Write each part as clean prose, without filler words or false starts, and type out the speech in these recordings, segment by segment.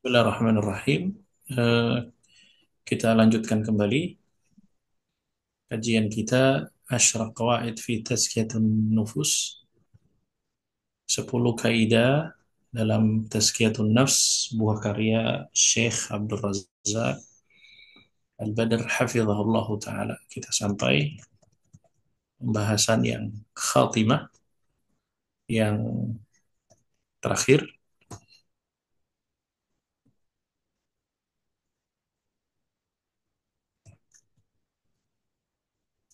Bismillahirrahmanirrahim. Eh, kita lanjutkan kembali kajian kita Asyraf Qawaid fi Tazkiyatun Nufus, 10 kaidah dalam Tazkiyatun Nafs, buah karya Syekh Abdul Razak Al-Badr hafizahullah taala. Kita sampai pembahasan yang khatimah, yang terakhir.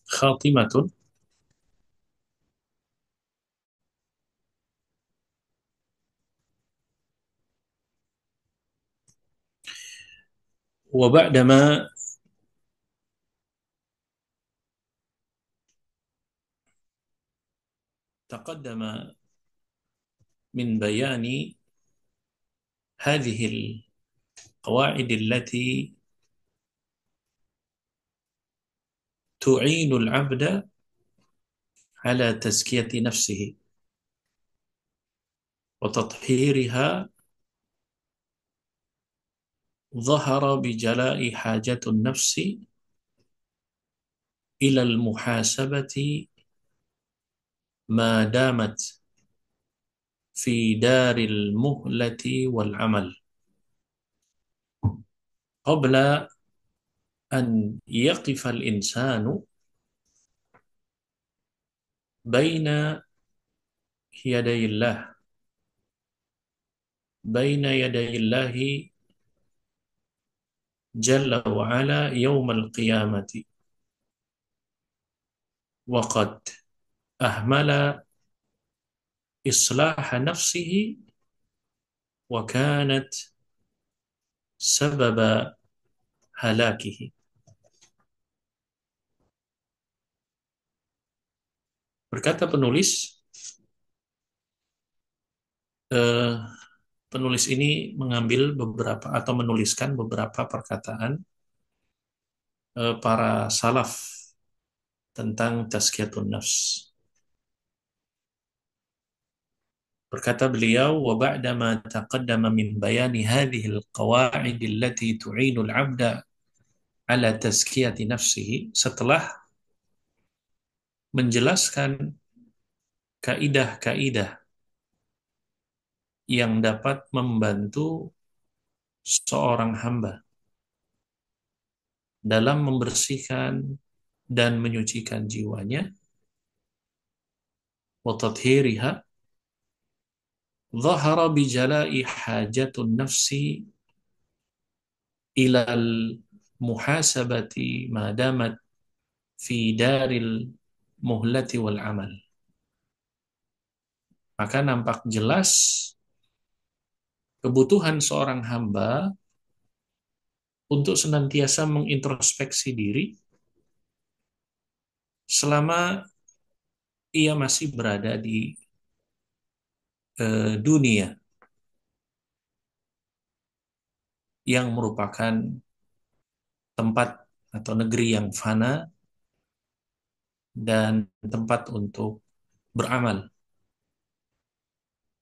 Khatimatun wa ba'dama taqaddama min bayani hadhihi al-qawaid allati tu'inu al-'abda على تزكية نفسه وتطهيرها. ظهر بجلاء حاجة النفس إلى المحاسبة ما دامت في دار المهلة والعمل قبل أن يقف الإنسان بين يدي الله بين يدي الله جل وعلا يوم القيامة، وقد أهمل إصلاح نفسه وكانت سبب هلاكه. Berkata penulis, eh, penulis ini mengambil beberapa atau menuliskan beberapa perkataan para salaf tentang tazkiyatun nafs. Berkata beliau, wa ba'da ma taqaddama min bayani hadhihi al-qawa'id allati tu'inu al-'abda ala tazkiyati nafsihi, setelah menjelaskan kaidah-kaidah yang dapat membantu seorang hamba dalam membersihkan dan menyucikan jiwanya, wa tathhiriha, ظهر بجلاء حاجة النفس إلى المحاسبة ما دامت في دار المهلة والعمل. Maka nampak jelas kebutuhan seorang hamba untuk senantiasa mengintrospeksi diri selama ia masih berada di dunia yang merupakan tempat atau negeri yang fana dan tempat untuk beramal.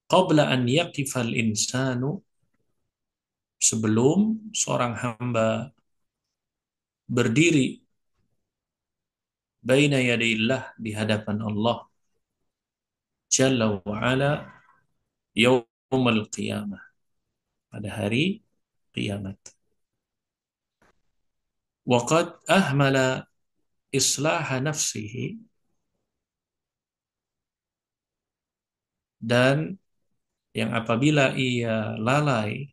Qabla an yaqifal insanu, sebelum seorang hamba berdiri baina yadillah, di hadapan Allah Jalla wa ala, yaumul qiyamah, pada hari kiamat. Wa qad ahmala islaha nafsihi, dan yang apabila ia lalai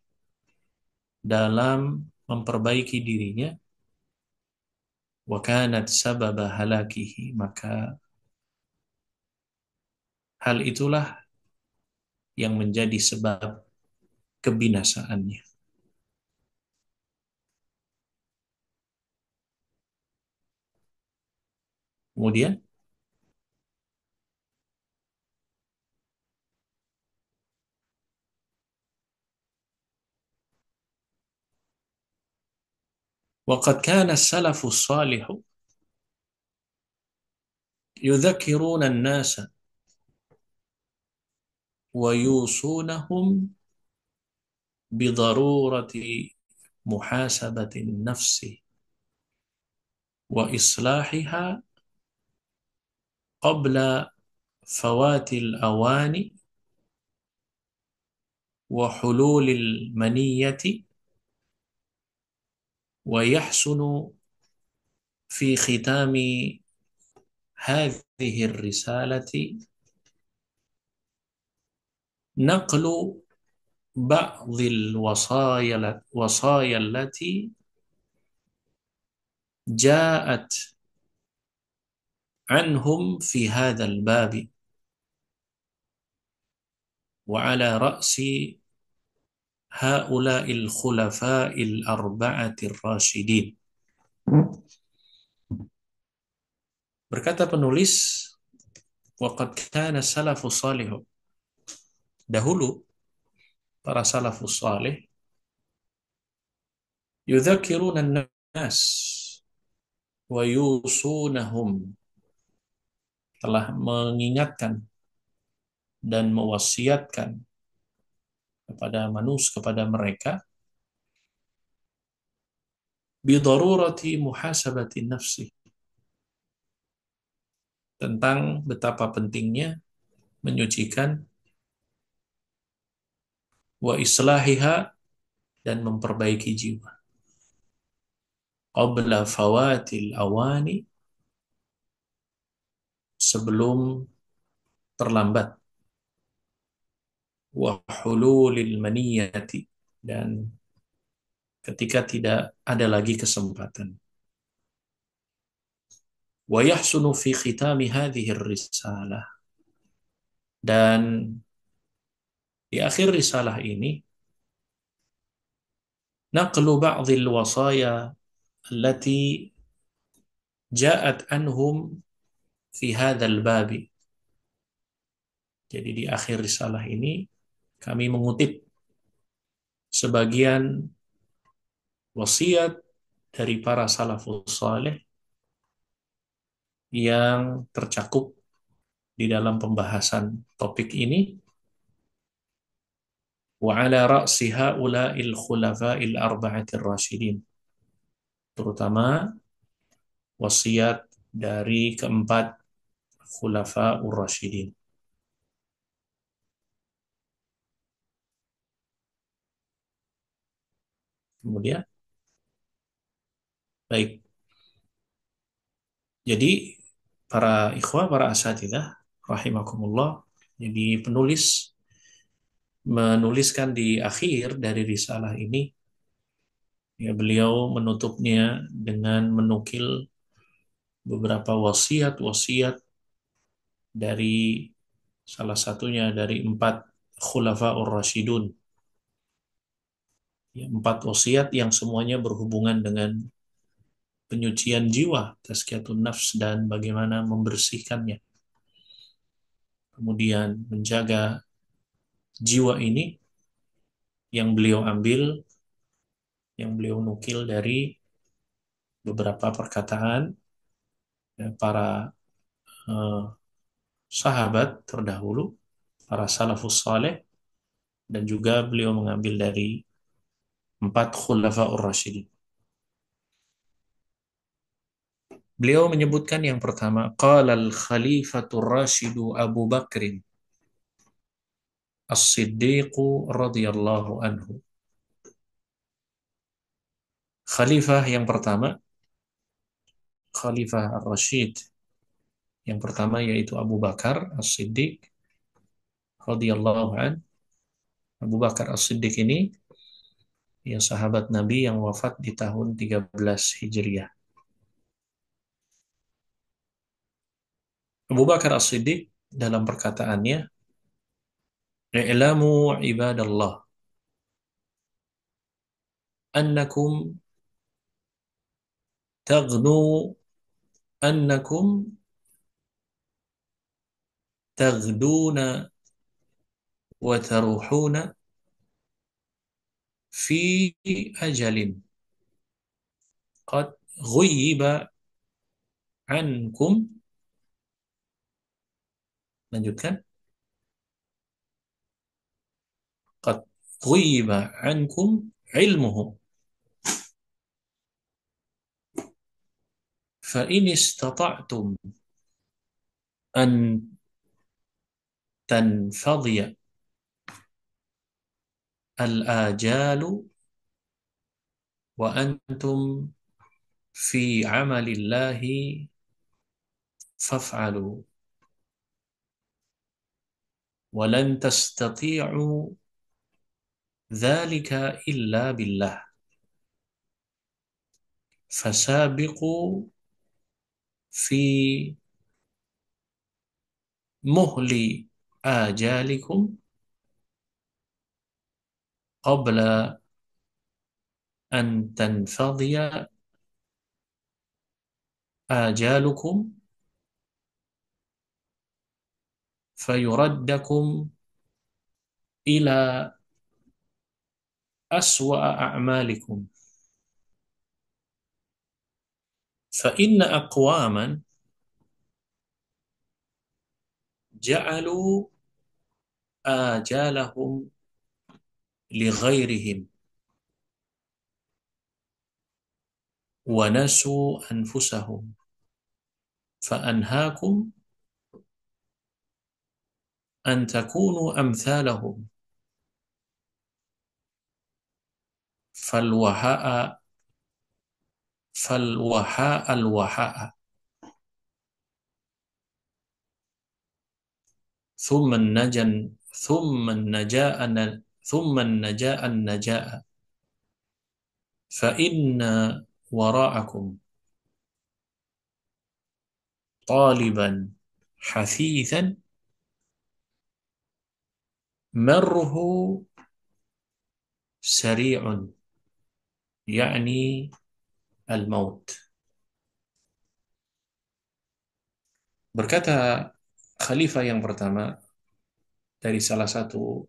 dalam memperbaiki dirinya, wa kanat sababa halakihi, maka hal itulah yang menjadi sebab kebinasaannya. Kemudian, waqad kana as-salafus salih yudzakkiruna an-nasa wa yusunahum bidarurati muhasabati nafsi wa islahiha qabla fawatil awani wa hululil maniyati wa yahsunu fi khitami hadhihi risalati naqlu ba'dhil wasaya allati ja'at anhum fi hadzal babi wa ala ra'si haula'il khulafa'il arba'atir rasyidin. Berkata penulis, waqad kana salafus salih, dahulu para salafus salih yudzakiruna an-nas wa yusunahum, telah mengingatkan dan mewasiatkan kepada mereka bidarurati muhasabati nafsi, tentang betapa pentingnya menyucikan, wa islahiha, dan memperbaiki jiwa, qabla fawatil awani, sebelum terlambat, wa hululil maniyati, dan ketika tidak ada lagi kesempatan. Wa yahsunu fi khitami hadhihi risalah, dan di akhir risalah ini naqlu ba'dhil wasaya allati ja'at anhum fi hadzal babi. Jadi di akhir risalah ini kami mengutip sebagian wasiat dari para salafus saleh yang tercakup di dalam pembahasan topik ini, wa ala ra'si haula'il khulafa'il arba'atir rasyidin, terutama wasiat dari keempat khulafa'ur rasyidin. Kemudian, baik. Jadi para ikhwah, para asatidzah rahimakumullah, jadi penulis menuliskan di akhir dari risalah ini, ya, beliau menutupnya dengan menukil beberapa wasiat-wasiat dari salah satunya dari empat khulafaur rasyidun, ya, empat wasiat yang semuanya berhubungan dengan penyucian jiwa, tazkiyatun nafs, dan bagaimana membersihkannya, kemudian menjaga jiwa ini, yang beliau ambil, yang beliau nukil dari beberapa perkataan, ya, para eh, sahabat terdahulu, para salafus saleh, dan juga beliau mengambil dari empat khulafaur rasyidin. Beliau menyebutkan yang pertama, qala al-khalifatur rasyidu Abu Bakrin As-Siddiqu radhiyallahu anhu. Khalifah yang pertama, Khalifah Ar-Rasyid yang pertama, yaitu Abu Bakar As-Siddiq radhiyallahu anhu. Abu Bakar As-Siddiq ini, ya, sahabat Nabi yang wafat di tahun 13 Hijriah. Abu Bakar As-Siddiq dalam perkataannya, "I'lamu ibadallah annakum taghnu annakum taghduna wa taruhuna fi ajalin qad ghuyyiba ankum." Lanjutkan. Qad ghiba ankum ilmuhu fa in istata'tum an tanfadhiya al-ajalu wa antum fi amalillahi faf'alu wa lan tastati'u dzalika illa billah fasabiqu fi muhli ajalikum qabla an tanfadhiya ajalukum fayuraddakum ila aswa'a a'malikum fa inna aqwaman ja'alu ajalahum li ghairihim wa nasu anfusahum fa anhaakum an takunu amthalahum falwaha'a falwaha'a alwaha'a thumma najan thumma najaa thumma najaa najaa fa inna wara'akum taliban hafithan marruhu sari'un yakni al-maut. Berkata khalifah yang pertama dari salah satu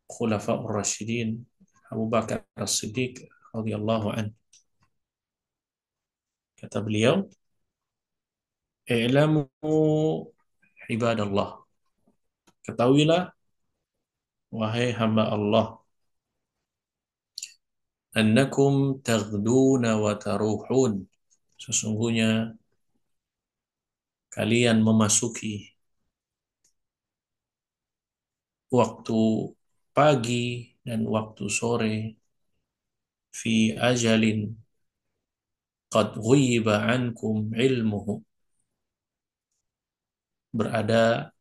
khulafaur rasyidin, Abu Bakar As-Siddiq radhiyallahu an, kata beliau, "I'lamu ibadallah." Ketahuilah wahai hamba Allah, annakum taghduna wa taruhun. Sesungguhnya kalian memasuki waktu pagi dan waktu sore fi ajalin qad ghiba ankum ilmuhu, berada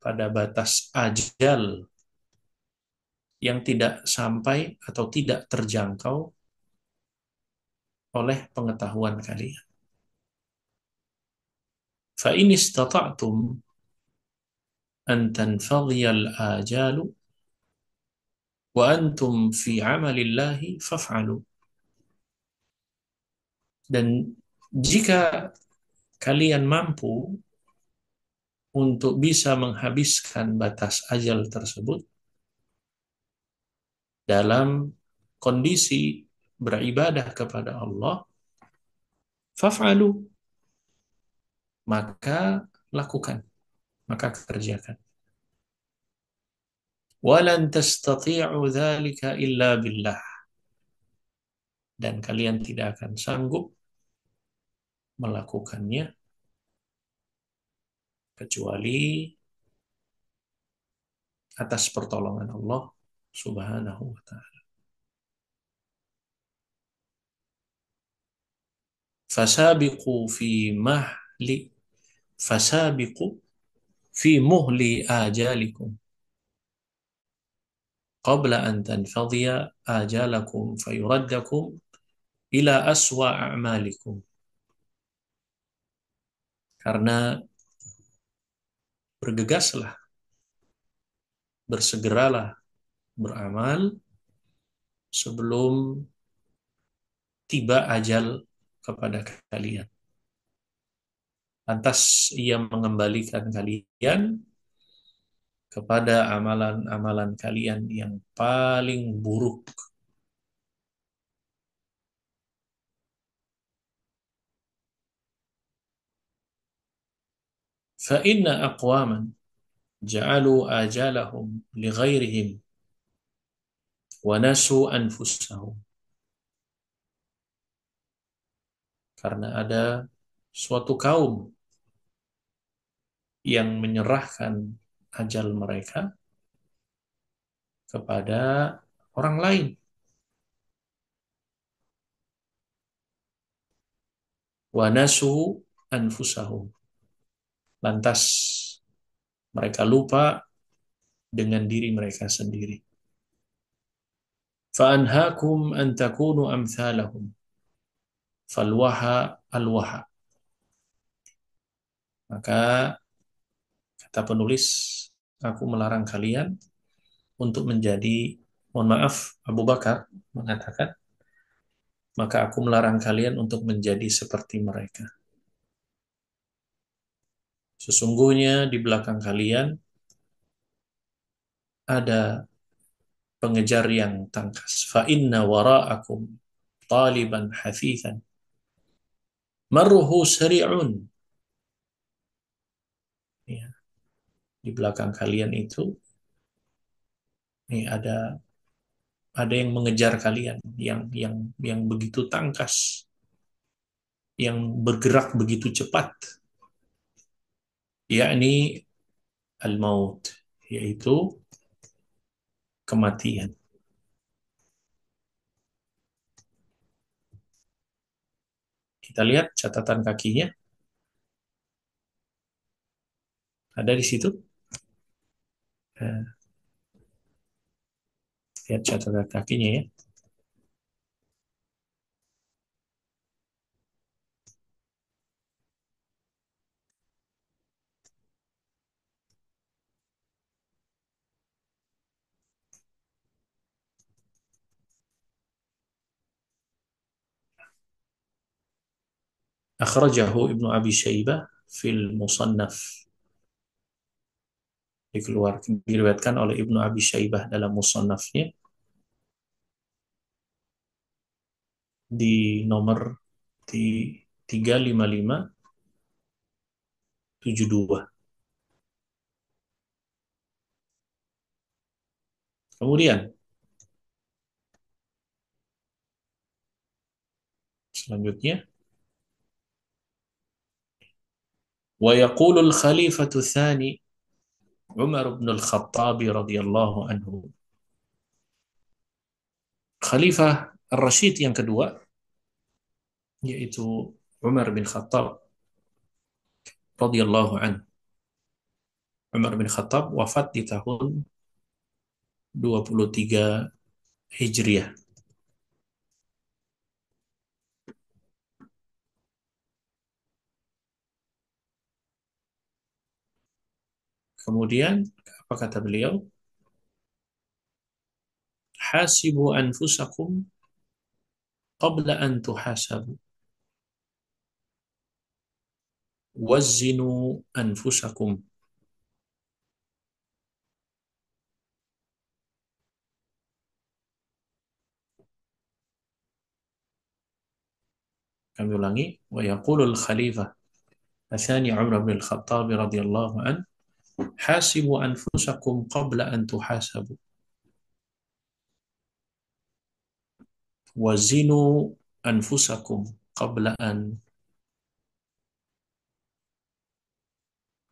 pada batas ajal yang tidak sampai atau tidak terjangkau oleh pengetahuan kalian. Fa in istata'tum an tanfadhiyal ajalu wa antum fi amalillahi faf'alu. Dan jika kalian mampu untuk bisa menghabiskan batas ajal tersebut dalam kondisi beribadah kepada Allah, faf'alu, maka lakukan, maka kerjakan. Walan tastati'u dzalika illa billah, dan kalian tidak akan sanggup melakukannya kecuali atas pertolongan Allah Subhanahu wa ta'ala. Fasabiqu fi mahli fasabiqu fi muhli ajalikum qabla an tanfadhiya ajalakum fayuraddakum ila aswa a'malikum. Karena bergegaslah, bersegeralah beramal sebelum tiba ajal kepada kalian. Lantas ia mengembalikan kalian kepada amalan-amalan kalian yang paling buruk. Fa inna aqwaman ja'alu ajalahum li ghairihim Wa nasu anfusahum. Karena ada suatu kaum yang menyerahkan ajal mereka kepada orang lain. Wa nasu anfusahum. Lantas mereka lupa dengan diri mereka sendiri. Fa'anhaakum an takunu amthalahum. Falwaha alwaha. Maka kata penulis, aku melarang kalian untuk menjadi, mohon maaf, Abu Bakar mengatakan, maka aku melarang kalian untuk menjadi seperti mereka. Sesungguhnya di belakang kalian ada pengejar yang tangkas. Fa inna wara'akum taliban hafithan marruhu sari'un. Ya, di belakang kalian itu ada yang mengejar kalian yang begitu tangkas, yang bergerak begitu cepat, yakni al-maut, yaitu kematian. Kita lihat catatan kakinya ada di situ. Nah, lihat catatan kakinya ya. Akhrajahu Ibnu Abi Syaibah fil Musannaf. Diriwayatkan oleh Ibnu Abi Syaibah dalam Musannafnya di nomor di 35572. Kemudian selanjutnya, wa yaqulul khalifatu tsani Umar bin Al-Khattab radhiyallahu anhu. Khalifah Ar-Rasyid yang kedua yaitu Umar bin Khattab radhiyallahu anhu. Umar bin Khattab wafat di tahun 23 Hijriah. Kemudian apa kata beliau? Hasibu anfusakum qabla an tuhasabu. Wazzinu anfusakum. Kami ulangi, wa yaqulul khalifah Athani Umar bin Khattab radhiyallahu an, hasibu anfusakum qabla an tuhasabu. Wazinu anfusakum qabla an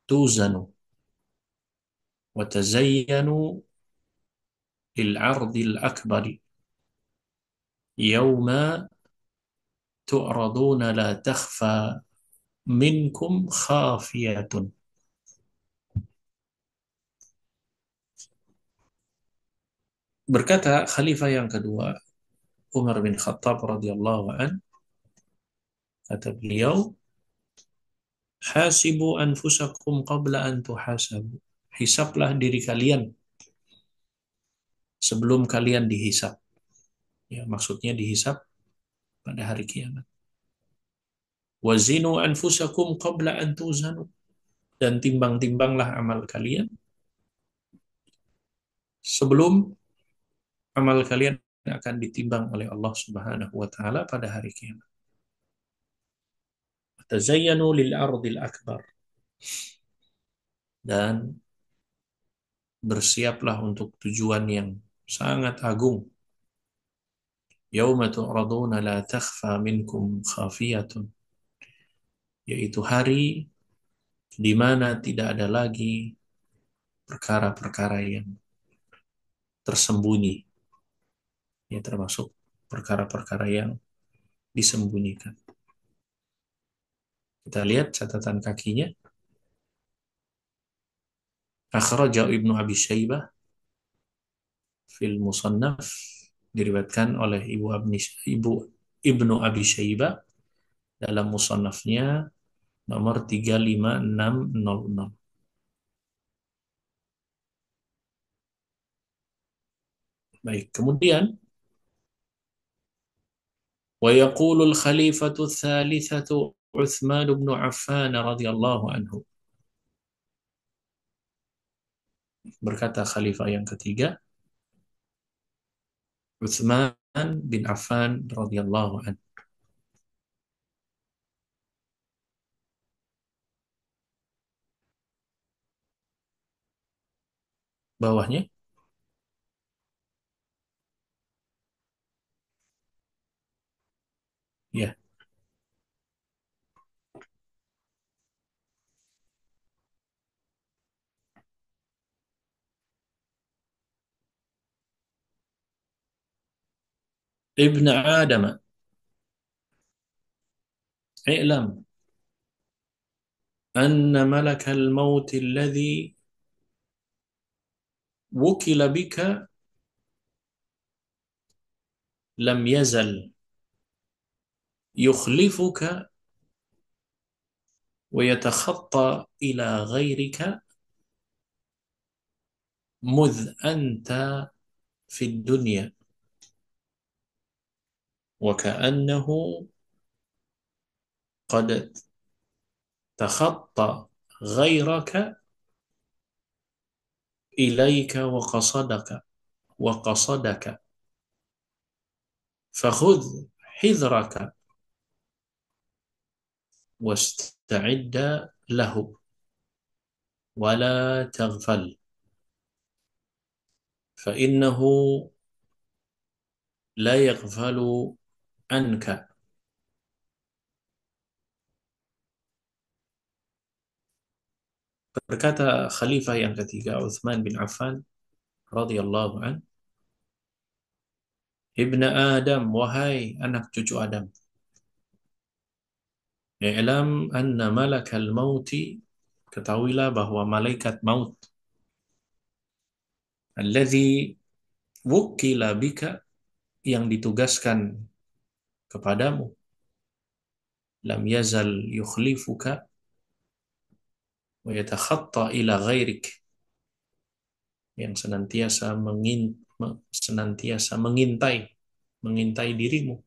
tuzanu. Watazayyanu lil'ardil akbari. Yawma tu'raduna la takhfa minkum khafiyatun. Berkata khalifah yang kedua, Umar bin Khattab radhiyallahu an, kata beliau, hasibu anfusakum qabla an tuhasabu. Hisablah diri kalian sebelum kalian dihisab. Ya, maksudnya dihisab pada hari kiamat. Wazinu anfusakum qabla an tuzanu. Dan timbang-timbanglah amal kalian sebelum amal kalian akan ditimbang oleh Allah Subhanahu wa taala pada hari kiamat. Tazayyanu lil ardil akbar. Dan bersiaplah untuk tujuan yang sangat agung, Yauma tu'raduna la takhfa minkum khafiyatun, yaitu hari di mana tidak ada lagi perkara-perkara yang tersembunyi, ya termasuk perkara-perkara yang disembunyikan. Kita lihat catatan kakinya. Akhrajahu Ibnu Abi Syaibah fil Musannaf, diriwayatkan oleh Ibu Ibnu Abi Syaibah dalam musannafnya nomor 35600. Baik, kemudian wa yaqulu al-khalifatu ats-tsalitsatu Utsman bin Affan radhiyallahu anhu. Berkata khalifah yang ketiga, Utsman bin Affan radhiyallahu anhu. Bawahnya, ya. Ibn Adam, i'lam anna malakal maut alladhi wukila bika lam yazal yukhlifuka wa yatakhatta ila ghairika mudh anta fid dunya wa ka'annahu qad takhatta ghairaka ilaika wa qasadaka fakhudh hidhraka wasta'idda lahu wa la taghfal fa innahu la yaghfalu anka. Berkata khalifah yang ketiga Utsman bin Affan radhiyallahu an, Ibnu Adam, wahai anak cucu Adam, i'lam anna malakal mauti, ketahuilah bahwa malaikat maut, alladzi wukila bika, yang ditugaskan kepadamu, lam yazal yukhlifuka wa yatakhatta ila ghairik, yang senantiasa mengintai dirimu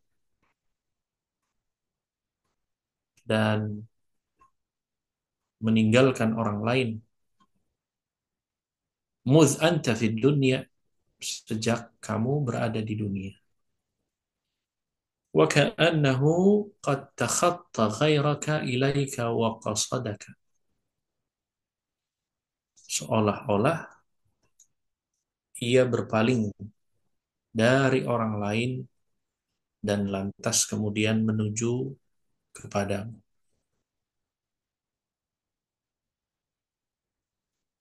dan meninggalkan orang lain, mudz anta fid dunya, sejak kamu berada di dunia, wa ka'annahu qad takhatta ghairaka ilaika wa qasadaka, seolah-olah ia berpaling dari orang lain dan lantas kemudian menuju kepadamu.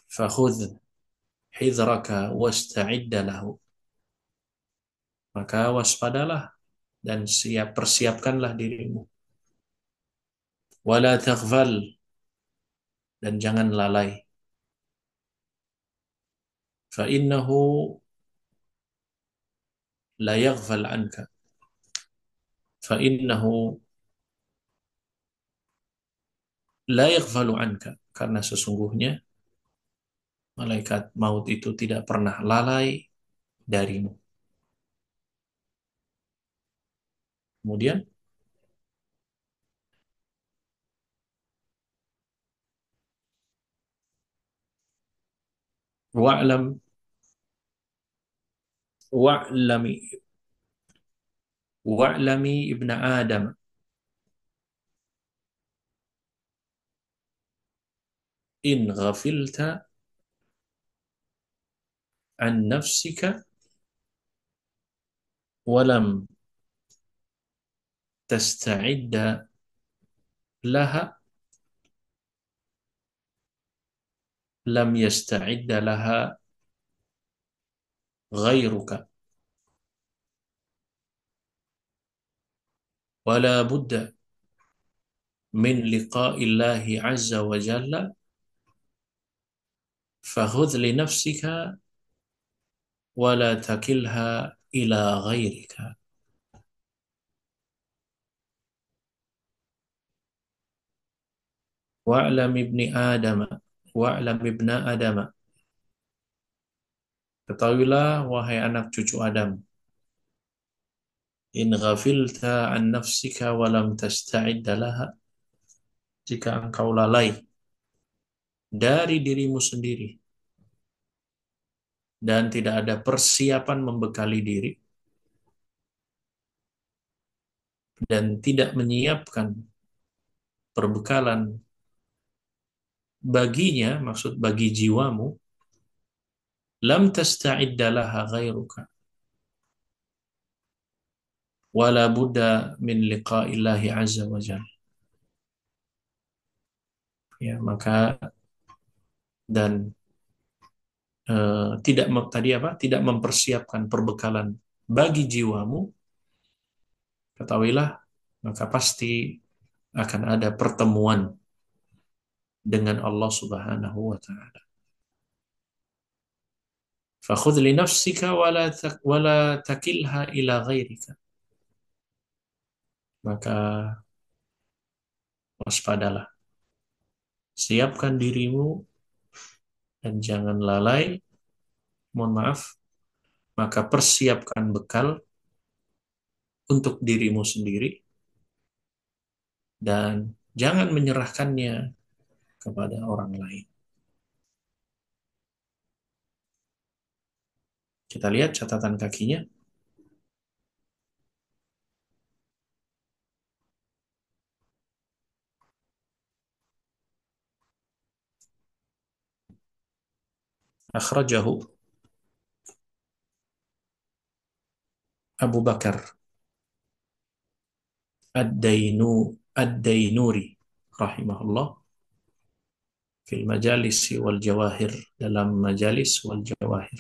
Fakhudh hidraka wasta'idda lahu, maka waspadalah dan persiapkanlah dirimu. Wala taghfal, dan jangan lalai. Fa innahu la yaghfal anka. Fa innahu la yaghfalu anka, karena sesungguhnya malaikat maut itu tidak pernah lalai darimu. Kemudian wa'lam wa'lami wa'lami ibna Adam, in ghafilta an nafsika walam tasta'idda laha lam yasta'idda laha ghairuka wala budda min liqa'illahi azza wa jalla fakhudh li nafsika wala takilha ila ghairika. Wa'lam ibni Adam, wa'lam ibna Adam. Ketahuilah wahai anak cucu Adam, in ghafilta an nafsika wa lam tasta'idda laha, jika engkau lalai dari dirimu sendiri dan tidak ada persiapan membekali diri dan tidak menyiapkan perbekalan baginya, maksud bagi jiwamu, lam tasta'idda laha ghairuka wala budda min liqa'illahi azza wa jalla. Ya, maka dan tidak tadi apa? Tidak mempersiapkan perbekalan bagi jiwamu, ketahuilah maka pasti akan ada pertemuan dengan Allah Subhanahu wa taala. Fakhudh li nafsika wala takilha ila ghairika. Maka waspadalah. Siapkan dirimu dan jangan lalai. Mohon maaf, maka persiapkan bekal untuk dirimu sendiri dan jangan menyerahkannya kepada orang lain. Kita lihat catatan kakinya. Akhrajahu Abu Bakar Ad-Dainuri rahimahullah fil majalis wal jawahir, dalam majalis wal jawahir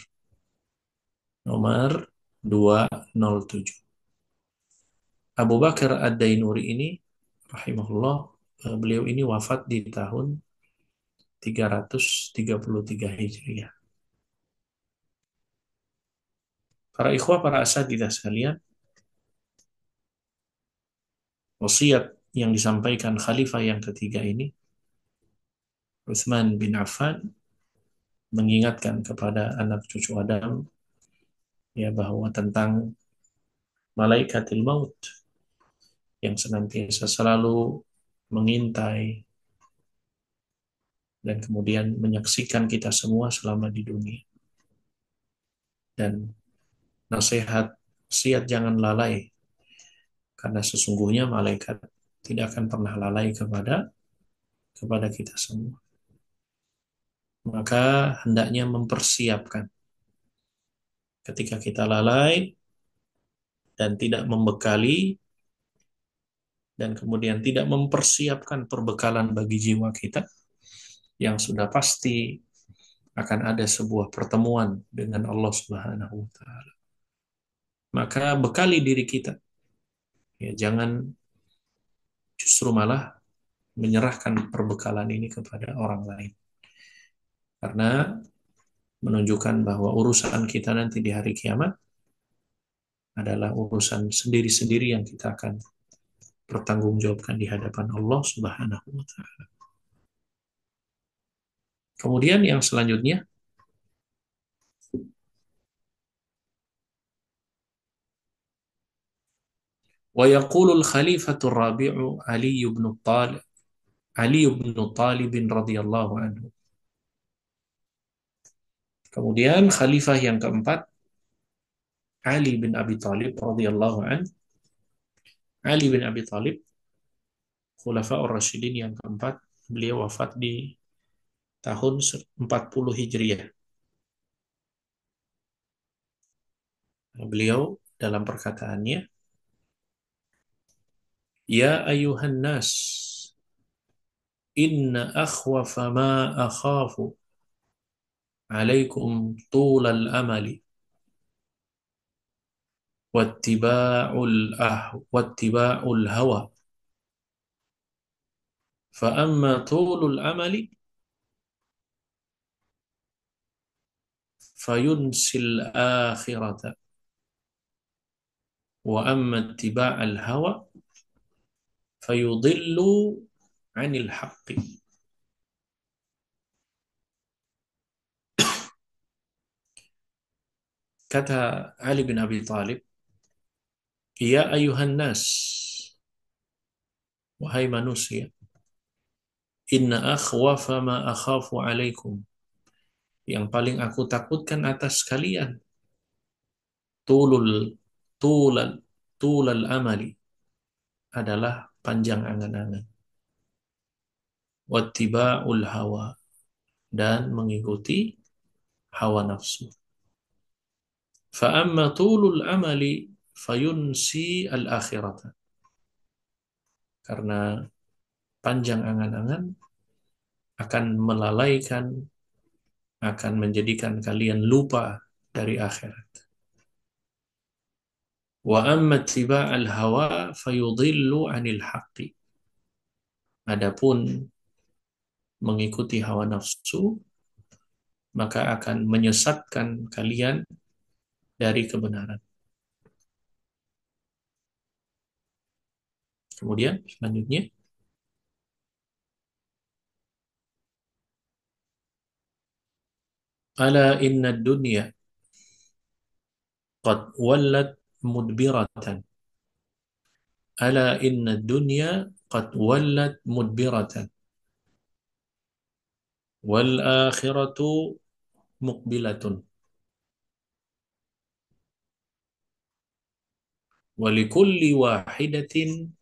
nomor 207. Abu Bakar Ad-Dainuri ini rahimahullah, beliau ini wafat di tahun 333 Hijriah. Para ikhwah, para asatidzah sekalian, wasiat yang disampaikan khalifah yang ketiga ini, Utsman bin Affan, mengingatkan kepada anak cucu Adam ya bahwa tentang malaikatil maut yang senantiasa selalu mengintai dan kemudian menyaksikan kita semua selama di dunia. Dan nasihat, wasiat jangan lalai, karena sesungguhnya malaikat tidak akan pernah lalai kepada kita semua. Maka hendaknya mempersiapkan ketika kita lalai dan tidak membekali dan kemudian tidak mempersiapkan perbekalan bagi jiwa kita, yang sudah pasti akan ada sebuah pertemuan dengan Allah Subhanahu wa taala. Maka bekali diri kita. Ya, jangan justru malah menyerahkan perbekalan ini kepada orang lain. Karena menunjukkan bahwa urusan kita nanti di hari kiamat adalah urusan sendiri-sendiri yang kita akan pertanggungjawabkan di hadapan Allah Subhanahu wa taala. Kemudian yang selanjutnya, wa yaqulu al-khalifatur rabi'u Ali bin Talib radhiyallahu anhu. Kemudian khalifah yang keempat, Ali bin Abi Thalib radhiyallahu anhu. Ali bin Abi Thalib, Khulafaur Rasyidin yang keempat, beliau wafat di tahun 40 Hijriah. Beliau dalam perkataannya, Ya ayuhan nas, inna akhwafa ma akhafu alaikum tulal amali wattiba'ul hawa fa amma tulul amali fayunsil akhirata wa amma ittiba'al hawa fayudillu anil haqqi. Kata Ali bin Abi Thalib, ya ayuhan nas, wahai manusia, inna akhwafa ma akhafu alaikum, yang paling aku takutkan atas kalian, tulul tulal tulal amali, adalah panjang angan-angan, wattiba'ul hawa, dan mengikuti hawa nafsu. Fa amma tulul amali fayunsi al-akhirata, karena panjang angan-angan akan melalaikan, akan menjadikan kalian lupa dari akhirat. Wa amma ittiba'al hawa fayudillu 'anil haqqi. Adapun mengikuti hawa nafsu, maka akan menyesatkan kalian dari kebenaran. Kemudian selanjutnya, ala inna dunya qad wallat mudbiratan. Ala inna dunya qad wallat mudbiratan. Wal akhiratu muqbilatun. Walikulli wahidatin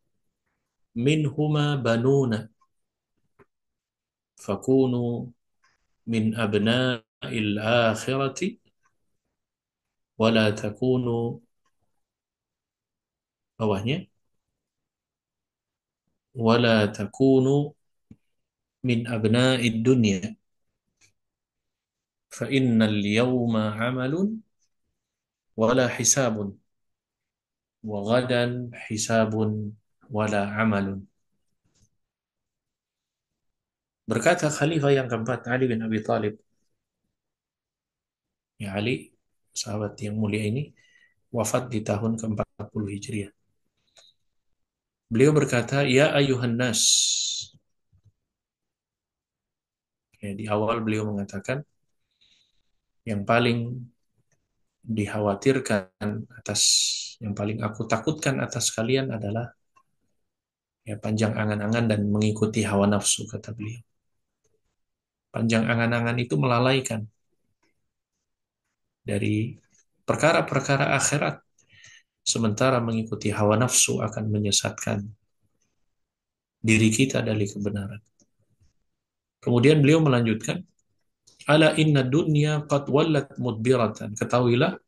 minhuma banuna. Fakunu min abna'il akhirati wala takunu, bawahnya, wala takunu min abna'id dunya fa innal yawma amalun wala hisabun wa ghadan hisabun wala amalun. Berkata Khalifah yang keempat, Ali bin Abi Thalib, ya Ali, sahabat yang mulia ini, wafat di tahun ke-40 Hijriah. Beliau berkata, ya ayuhan nas. Ya, di awal beliau mengatakan, yang paling dikhawatirkan atas, yang paling aku takutkan atas kalian adalah ya panjang angan-angan dan mengikuti hawa nafsu, kata beliau. Panjang angan-angan itu melalaikan dari perkara-perkara akhirat, sementara mengikuti hawa nafsu akan menyesatkan diri kita dari kebenaran. Kemudian beliau melanjutkan, ala inna dunya qad wallat mudbiratan. Ketahuilah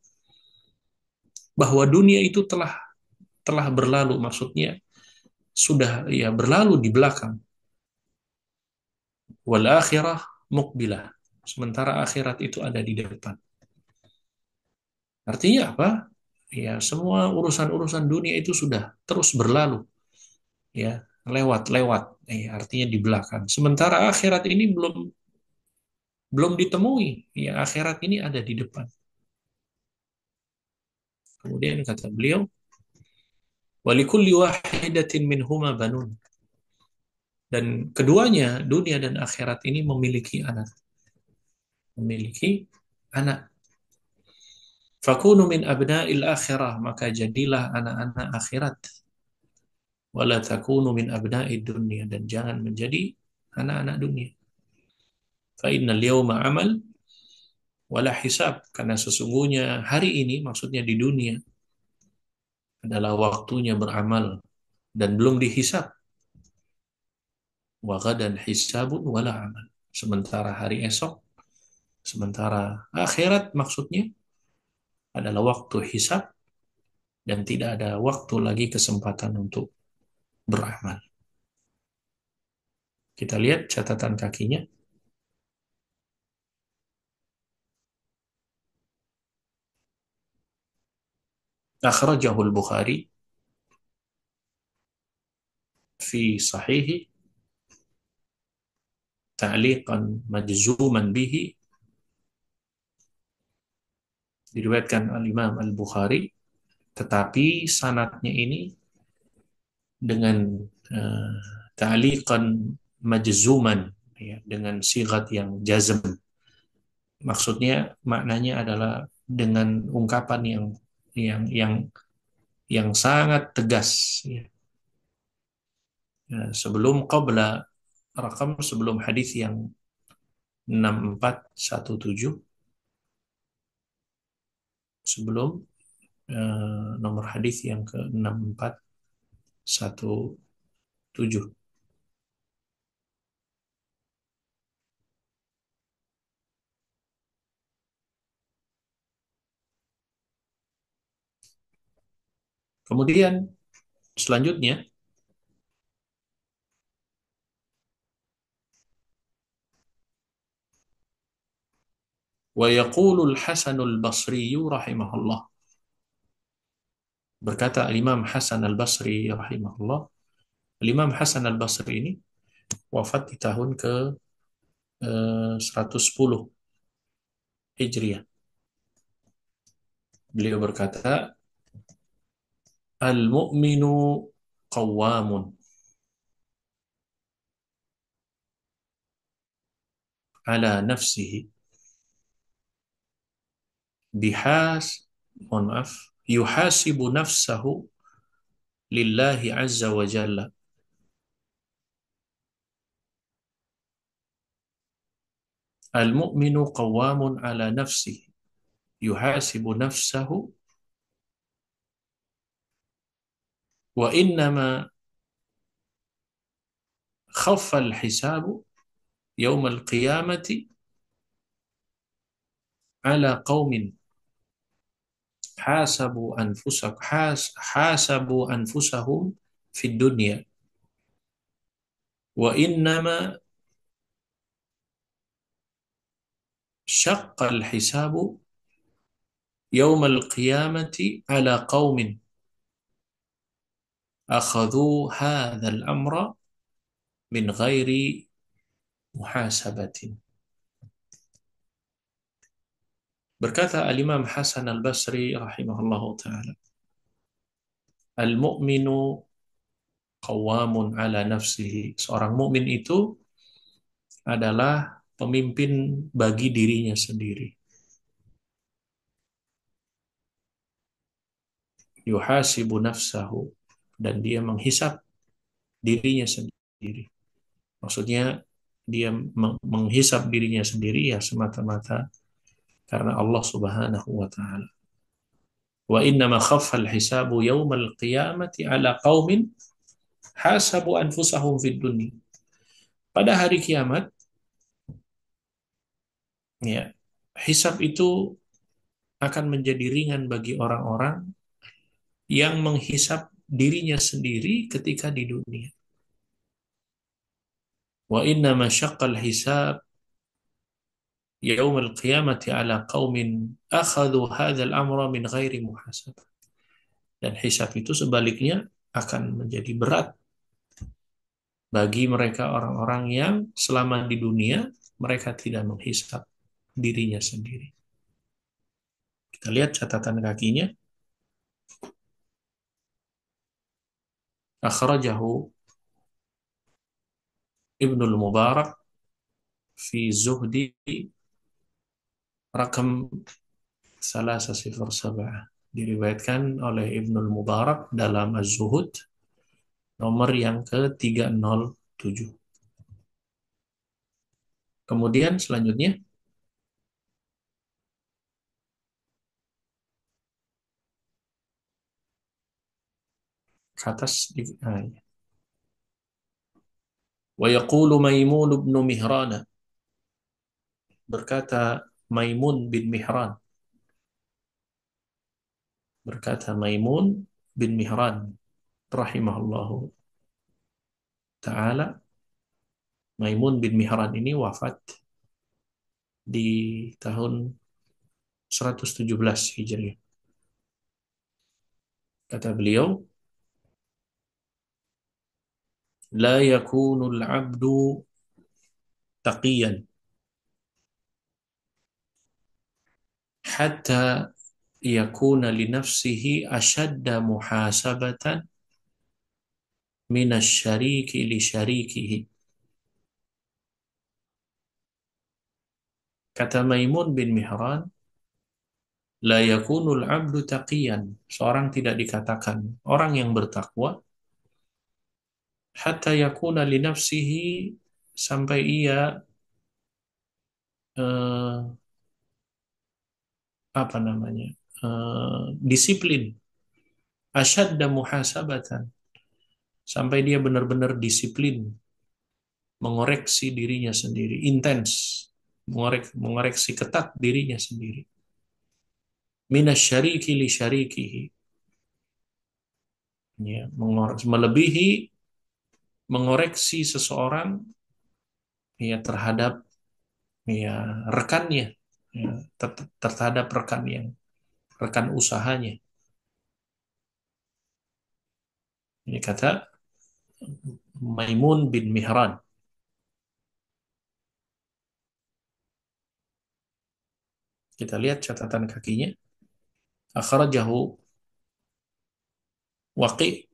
bahwa dunia itu telah berlalu, maksudnya sudah ya berlalu di belakang. Wal akhirah muqbilah. Sementara akhirat itu ada di depan. Artinya apa? Ya, semua urusan-urusan dunia itu sudah terus berlalu. Ya, lewat-lewat. Artinya di belakang. Sementara akhirat ini belum ditemui. Ya, akhirat ini ada di depan. Kemudian kata beliau, walikulli wahidatin minhuma banun. Dan keduanya, dunia dan akhirat ini memiliki anak. Memiliki anak. Fakunu min abna'il akhirah, maka jadilah anak-anak akhirat. Wala takunu min abna'id dunia, dan jangan menjadi anak-anak dunia. Fa innal yawma amal wala hisab, karena sesungguhnya hari ini, maksudnya di dunia, adalah waktunya beramal dan belum dihisab. Wa ghadan hisabun wala amal. Sementara hari esok, sementara akhirat maksudnya adalah waktu hisab dan tidak ada waktu lagi kesempatan untuk beramal. Kita lihat catatan kakinya. Akhrajahul Bukhari fi sahihi ta'liqan majzuman bihi, diriwayatkan al-Imam Al-Bukhari, tetapi sanatnya ini dengan uh, ta'liqan majzuman, ya, dengan sigat yang jazm. Maksudnya maknanya adalah dengan ungkapan yang yang yang sangat tegas, ya. Sebelum qabla rakam, sebelum hadis yang 6417, sebelum nomor hadis yang ke 6417. Kemudian selanjutnya, wa yaqulu al-Hasan al-Basri rahimahullah, berkata Imam Hasan al-Basri rahimahullah. Imam Hasan al-Basri ini wafat di tahun ke 110 Hijriah. Beliau berkata, al-mu'minu qawwamun ala nafsihi bihas, mohon maaf, yuhasibu nafsahu lillahi azza wa jalla. Al-mu'minu qawwamun ala nafsihi yuhasibu nafsahu wa innama khaffa al-hisabu yawm al-qiyamati ala qawmin hasabu anfusahum fid dunya wa innama syaqqa al-hisabu yawm al-qiyamati ala qawmin akhadhu hadha al-amra min ghairi muhasabatin. Berkata Al-Imam Hasan Al-Basri rahimahullahu ta'ala, al-mu'minu qawwamun ala nafsihi. Seorang mukmin itu adalah pemimpin bagi dirinya sendiri. Yuhasibu nafsahu, dan dia menghisap dirinya sendiri. Maksudnya dia menghisap dirinya sendiri ya semata-mata karena Allah Subhanahu wa taala. Wa innama khaffa al-hisabu yawmal qiyamati ala qaumin hasabu anfusahum fid dunya. Pada hari kiamat, ya, hisab itu akan menjadi ringan bagi orang-orang yang menghisap dirinya sendiri ketika di dunia. Wa inna masyaqqal hisab yaumil qiyamati ala qaumin akhadhu hadzal amra min ghairi muhasabah. Dan hisab itu sebaliknya akan menjadi berat bagi mereka orang-orang yang selama di dunia mereka tidak menghisap dirinya sendiri. Kita lihat catatan kakinya. Akhrajahu Ibnul Mubarak fi Zuhdi rakam 307. Diriwayatkan oleh Ibnul Mubarak dalam Az-Zuhud nomor yang ke-307. Kemudian selanjutnya, ke atas ya. Wa yaqulu Maimun bin Mihran, berkata Maimun bin Mihran, berkata Maimun bin Mihran rahimahullahu taala, Maimun bin Mihran ini wafat di tahun 117 Hijriah. Kata beliau, la yakunul abdu taqiyan hatta yakuna li nafsihi ashadda muhasabatan minasyariki li syarikihi. Kata Maimun bin Mihran, la yakunul abdu taqiyan. Seorang tidak dikatakan orang yang bertakwa hatta yakuna li nafsihi, sampai ia eh, apa namanya? Disiplin, asyadda muhasabatan, sampai dia benar-benar disiplin mengoreksi dirinya sendiri, intens mengoreksi ketat dirinya sendiri. Minasyariki li syarikihi, ya, melebihi mengoreksi seseorang, ya, terhadap, ya, rekannya, ya, terhadap rekan usahanya. Ini kata Maimun bin Mihran. Kita lihat catatan kakinya. Akhrajahu Waqi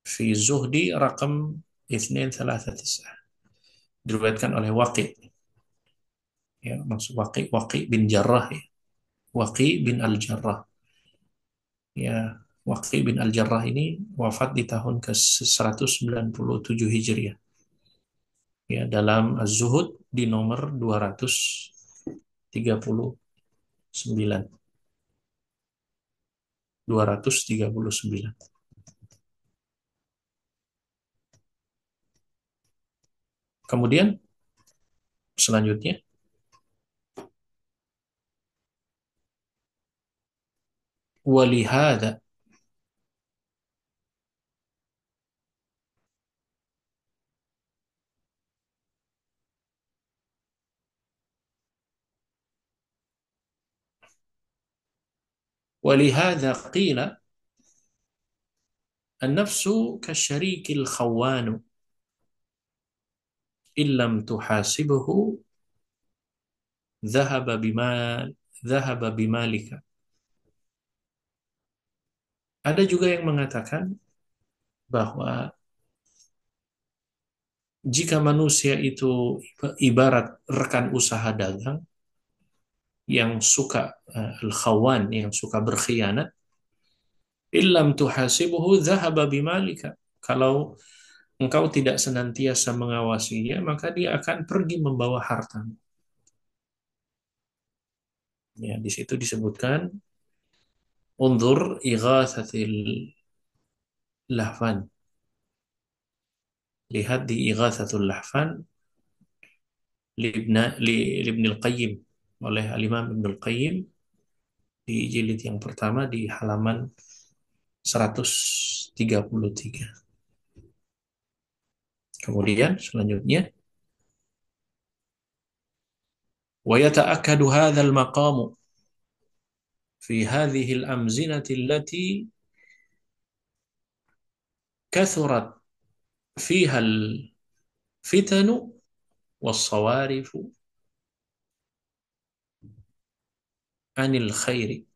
fi Zuhdi rakam 239. Diriwayatkan oleh Waqi, ya, maksud Waqi bin Jarrah, ya. Waqi bin Al-Jarrah, ya. Waqi bin Al-Jarrah ini wafat di tahun ke-197 Hijriah, ya, dalam Az-Zuhud di nomor 239. 239. Kemudian selanjutnya, walihada, walihada qila an-nafsu kasyarikil khawanu illam tuhasibhu dhahaba bimal dhahaba bimalika. Ada juga yang mengatakan bahwa jika manusia itu ibarat rekan usaha dagang yang suka al-khawan, yang suka berkhianat, illam tuhasibuhu dhahaba bimalika. Kalau engkau tidak senantiasa mengawasinya, maka dia akan pergi membawa harta. Ya, di situ disebutkan unzur ighatsatil lahfan. Lihat di Ighatsatul Lahfan Ibn al-Qayyim, oleh Al-Imam Ibn al-Qayyim, di jilid yang pertama di halaman 133. Kemudian selanjutnya, wa yata'akkadu hadzal maqamu fi hadhihi al-amzinati allati kathurat fiha al-fitanu was-sawarifu anil khairi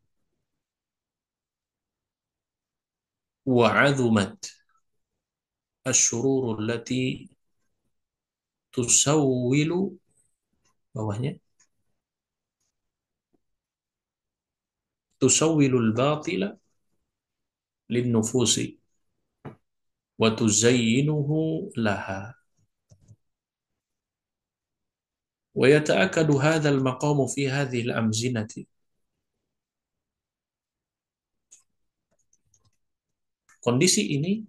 wa 'azumat asy-syururu allati tusawwilu, bawahnya, tusawwilul batila lin nufusi wa tuzayyinuhu laha. Wa yata'akkadu hadzal maqamu fi hadhihi al-amzinati. Kondisi ini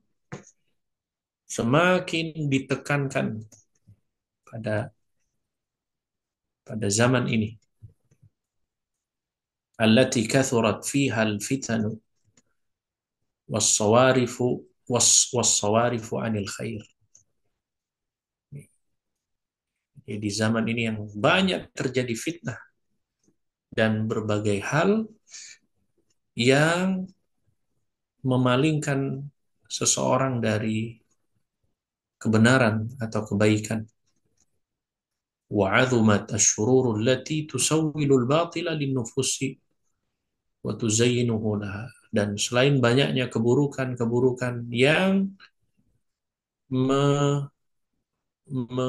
semakin ditekankan pada zaman ini. Allati kathurat fiha al-fitanu was-sawarifu was-sawarifu anil khair. Ya, di zaman ini yang banyak terjadi fitnah dan berbagai hal yang memalingkan seseorang dari kebenaran atau kebaikan. وعظمت الشرور التي تسول الباطل للنفوس وتزينه لها. Dan selain banyaknya keburukan-keburukan yang me, me,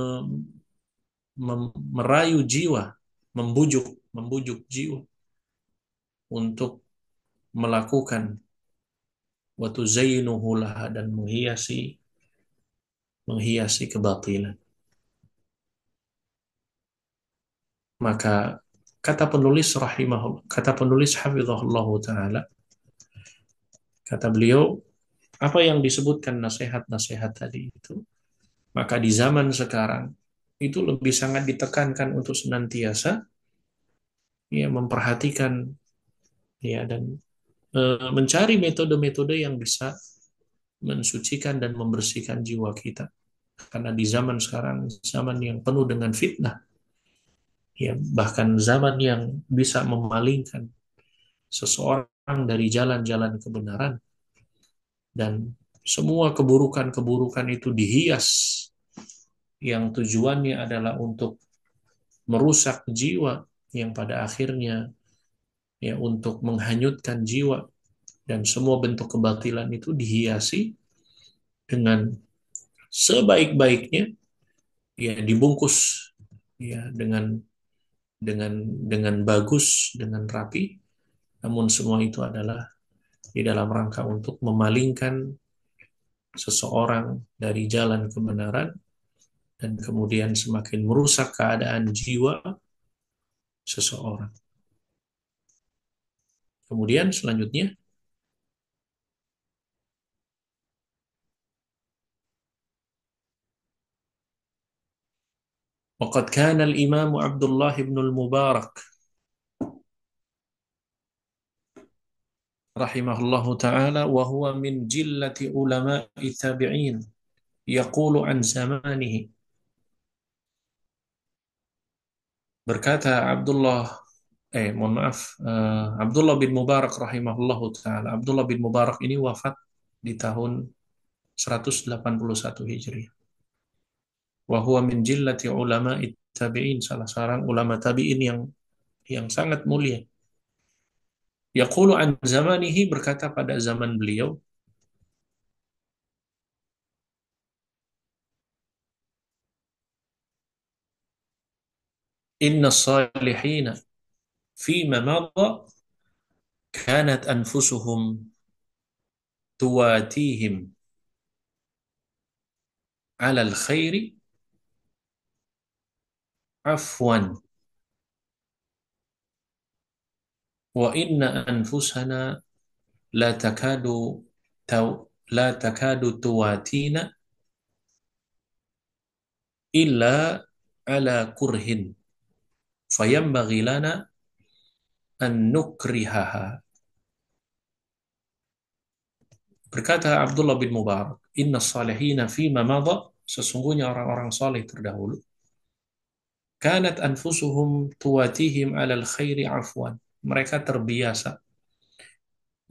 merayu jiwa, membujuk membujuk jiwa untuk melakukan watuzayyinuhu laha, dan menghiasi kebatilan. Maka kata penulis hafizahullah taala, kata beliau, apa yang disebutkan nasihat-nasihat tadi itu, maka di zaman sekarang itu lebih sangat ditekankan untuk senantiasa ya memperhatikan ya dan mencari metode-metode yang bisa mensucikan dan membersihkan jiwa kita. Karena di zaman sekarang, zaman yang penuh dengan fitnah, ya bahkan zaman yang bisa memalingkan seseorang dari jalan-jalan kebenaran, dan semua keburukan-keburukan itu dihias yang tujuannya adalah untuk merusak jiwa, yang pada akhirnya ya untuk menghanyutkan jiwa, dan semua bentuk kebatilan itu dihiasi dengan sebaik-baiknya, ya dibungkus ya dengan bagus, dengan rapi, namun semua itu adalah di dalam rangka untuk memalingkan seseorang dari jalan kebenaran, dan kemudian semakin merusak keadaan jiwa seseorang. Kemudian selanjutnya, waqad kana al-Imam Abdullah bin al-Mubarak rahimahullahu taala wa huwa min jillati ulama'i tabi'in yaqulu an zamanihi. Berkata mohon maaf, Abdullah bin Mubarak rahimahullahu taala. Abdullah bin Mubarak ini wafat di tahun 181 Hijriah. Wa huwa min jillati ulama'i tabi'in, salah seorang ulama tabi'in yang sangat mulia. Yaqulu an zamanihi, berkata pada zaman beliau, inna salihina fima madha kanat anfusuhum tuwatihim ala al-khairi afwan wa inna anfusana la takadu la takadu tuwatina illa ala kurhin fayambaghi lana an nukrihaha. Berkata Abdullah bin Mubarak, inna salihina fima madha, sesungguhnya orang-orang saleh terdahulu, kanat anfusuhum tuwatihim alal khairi afwan, mereka terbiasa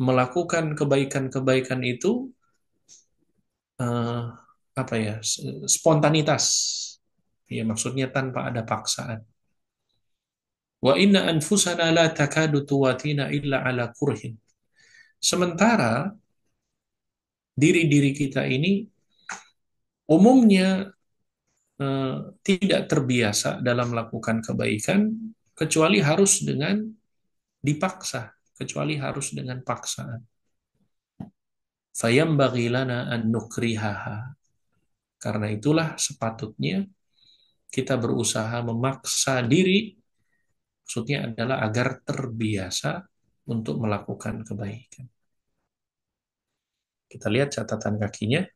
melakukan kebaikan-kebaikan itu eh, apa ya, spontanitas, ya maksudnya tanpa ada paksaan. Wa inna anfusana la takadu tuwatina illa ala kurhin, sementara diri-diri kita ini umumnya eh, tidak terbiasa dalam melakukan kebaikan kecuali harus dengan dipaksa, kecuali harus dengan paksaan. Fayambaghi lana an nukrihaha, karena itulah sepatutnya kita berusaha memaksa diri, maksudnya adalah agar terbiasa untuk melakukan kebaikan. Kita lihat catatan kakinya.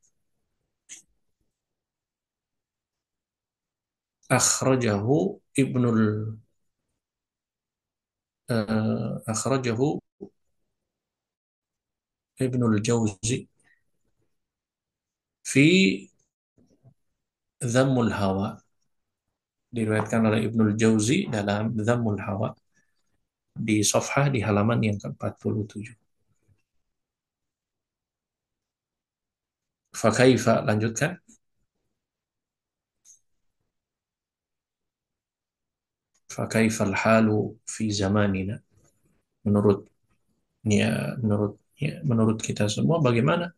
Akhrajahu Ibnul Akhrajahu Ibnul Jauzi fi Dhammul Hawa, diriwayatkan oleh Ibnul Jauzi dalam Dhammul Hawa di safhah di halaman yang ke-47. Fakaifa, lanjutkan. Fakaifal halu fi zamanina, menurut menurut kita semua bagaimana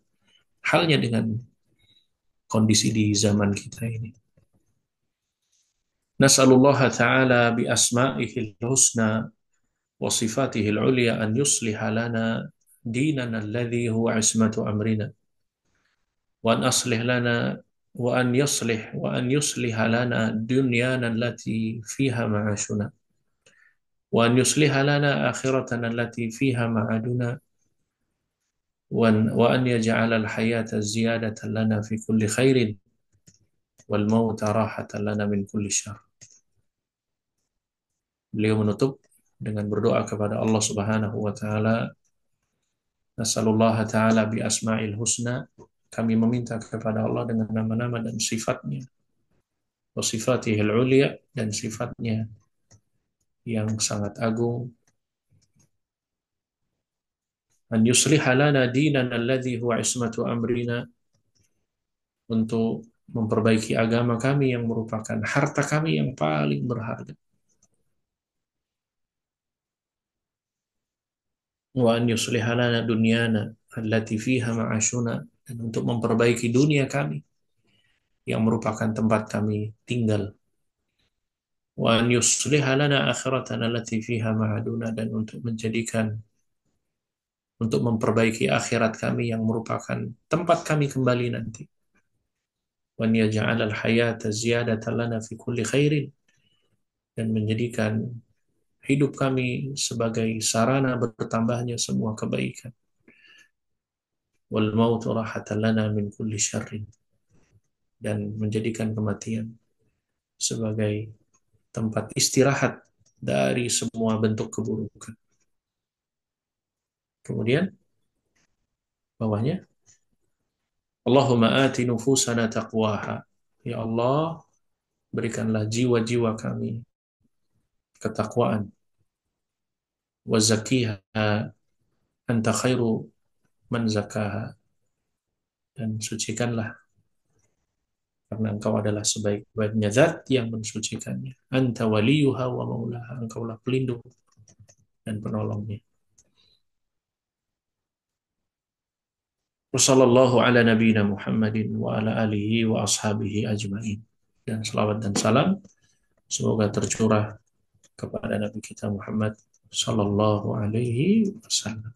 halnya dengan kondisi di zaman kita ini. Nas'alullah ta'ala bi asma'ihil husna wa sifatihil ulya an yusliha lana dinana alladhi huwa ismatu amrina wa an aslih lana wa an yusliha lana dunyana allati fiha ma'ashuna wa an yusliha lana akhiratana allati fiha ma'aduna wa an yaj'ala al-hayata ziyadatan lana fi kulli khairin wal mauta rahatan lana min kulli syarr. Beliau menutup dengan berdoa kepada Allah Subhanahu wa taala, nasallallahu taala bi asma'il husna, kami meminta kepada Allah dengan nama-nama dan sifatnya, wa sifatihil ulia, dan sifatnya yang sangat agung, an yusliha lana dinana alladhi huwa ismatu amrina, untuk memperbaiki agama kami yang merupakan harta kami yang paling berharga, wa an yusliha lana dunyana allati fiha ma'ashuna, dan untuk memperbaiki dunia kami yang merupakan tempat kami tinggal, wa an yusliha lana akhiratana allati fiha ma'aduna, dan untuk memperbaiki akhirat kami yang merupakan tempat kami kembali nanti, wa an yaj'alal hayata ziyadatan lana fi kulli khairin, dan menjadikan hidup kami sebagai sarana bertambahnya semua kebaikan, wal mautu rahatan lana min kulli syarrin, dan menjadikan kematian sebagai tempat istirahat dari semua bentuk keburukan. Kemudian bawahnya, Allahumma ati nufusana taqwaha, ya Allah, berikanlah jiwa-jiwa kami ketakwaan, wa zakiha anta khairu man zakaha, dan sucikanlah karena engkau adalah sebaik-baiknya zat yang mensucikannya, anta waliyuha wa maulaha, engkaulah pelindung dan penolongnya. Wassallallahu ala nabiyina Muhammadin wa ala alihi wa ashabihi ajmain, dan salawat dan salam semoga tercurah kepada Nabi kita Muhammad sallallahu alaihi wasallam.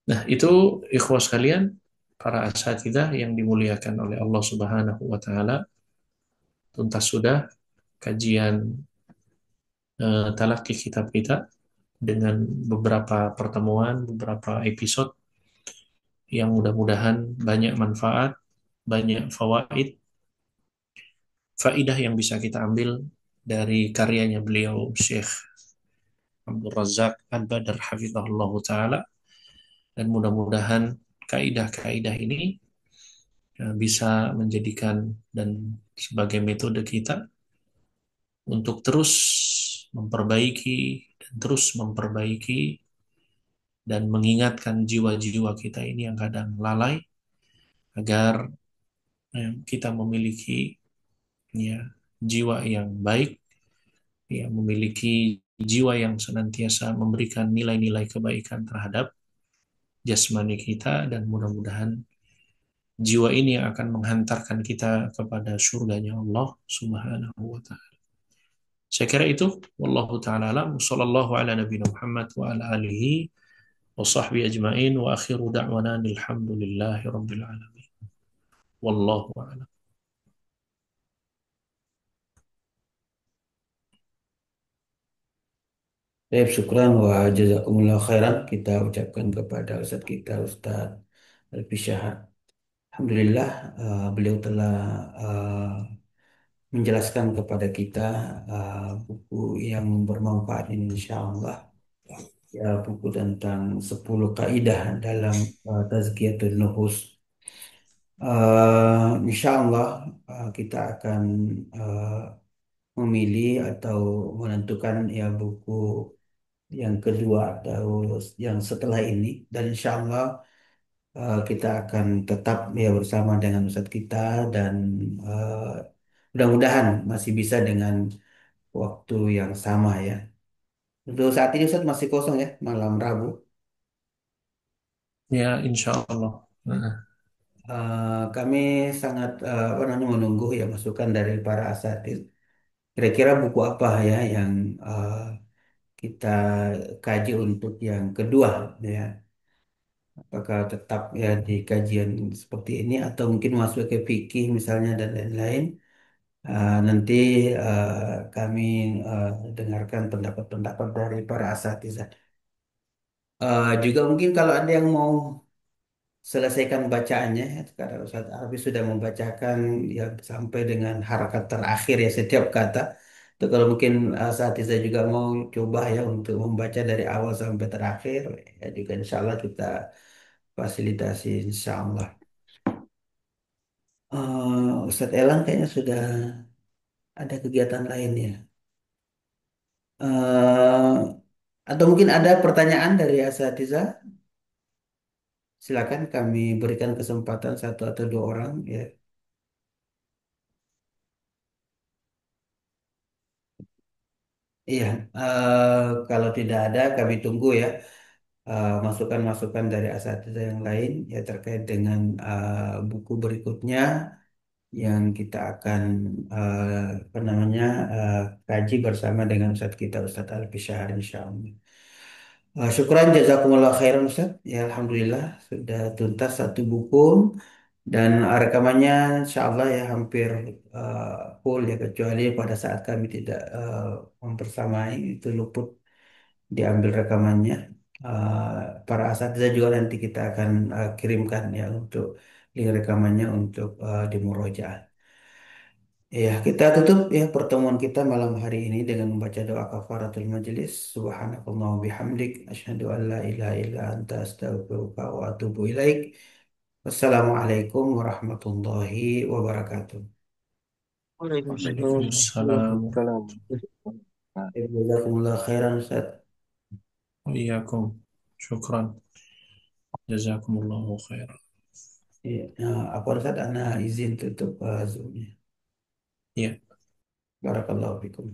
Nah, itu ikhwas sekalian, para asatidzah yang dimuliakan oleh Allah Subhanahu wa taala, tuntas sudah kajian talaki kitab kita dengan beberapa pertemuan, beberapa episode yang mudah-mudahan banyak manfaat, banyak fawaid, faidah yang bisa kita ambil dari karyanya beliau Syekh Abdul Razak Al-Badr hafizahullah taala, dan mudah-mudahan kaidah-kaidah ini bisa menjadikan dan sebagai metode kita untuk terus memperbaiki dan terus memperbaiki dan mengingatkan jiwa-jiwa kita ini yang kadang lalai, agar kita memiliki ya jiwa yang baik, ya memiliki jiwa yang senantiasa memberikan nilai-nilai kebaikan terhadap jasmani kita, dan mudah-mudahan jiwa ini akan menghantarkan kita kepada surganya Allah Subhanahu wa taala. Saya kira itu, wallahu taala alam, sallallahu ala nabiyina Muhammad wa ala alihi wa sahbihi ajmain, wa akhiru da'wana alhamdulillahi rabbil alamin. Wallahu a'lam. Baik, syukran wa jazakumullah khairan kita ucapkan kepada Ustaz kita, Ustaz Alfi Syahad. Alhamdulillah, beliau telah uh, menjelaskan kepada kita buku yang bermanfaat ini, insya Allah. Ya, buku tentang 10 kaidah dalam Tazkiyatun Nufus. Insya Allah kita akan eh, memilih atau menentukan ya buku yang kedua atau yang setelah ini, dan insya Allah kita akan tetap ya bersama dengan Ustadz kita, dan eh, mudah-mudahan masih bisa dengan waktu yang sama ya. Untuk saat ini Ustadz masih kosong ya malam Rabu. Ya, insya Allah. Nah, Kami sangat apa namanya menunggu ya masukan dari para asatidz. Kira-kira buku apa ya yang kita kaji untuk yang kedua ya. Apakah tetap ya di kajian seperti ini atau mungkin masuk ke fikih misalnya dan lain-lain. Nanti kami eh, dengarkan pendapat-pendapat dari para asatidz. Juga mungkin kalau ada yang mau selesaikan bacaannya ya, karena Ustaz Arfi sudah membacakan ya sampai dengan harakat terakhir ya setiap kata. Itu kalau mungkin Asatiza juga mau coba ya untuk membaca dari awal sampai terakhir, ya juga insya Allah kita fasilitasi insya Allah. Ustadz Elang kayaknya sudah ada kegiatan lain ya. Eh, atau mungkin ada pertanyaan dari Asatiza? Silakan kami berikan kesempatan satu atau dua orang ya. Iya, kalau tidak ada kami tunggu ya masukan-masukan dari asatidz yang lain ya terkait dengan buku berikutnya yang kita akan apa namanya kaji bersama dengan Ustadz kita Ustadz Alfi Syahar insyaallah. Syukran jazakumullah khairan Ustadz. Ya Alhamdulillah sudah tuntas satu buku dan rekamannya insya Allah ya hampir eh, full ya kecuali pada saat kami tidak mempersamai itu luput diambil rekamannya. Para asatidzah juga nanti kita akan kirimkan ya untuk link rekamannya untuk dimurojaah. Ya, kita tutup ya pertemuan kita malam hari ini dengan membaca doa kafaratul majelis. Subhanakallah wa bihamdik asyhadu an la ilaha illa anta astaghfiruka wa atubu ilaik. Wassalamualaikum warahmatullahi wabarakatuh. Waalaikumsalam Waalaikumsalam. warahmatullahi Jazakumullah khairan Ustaz. Waalaikumsalam. Syukran. Jazakumullahu khairan. Ya, apa Ustaz, ana izin tutup Zoom-nya. Ya. Barakallahu fikum.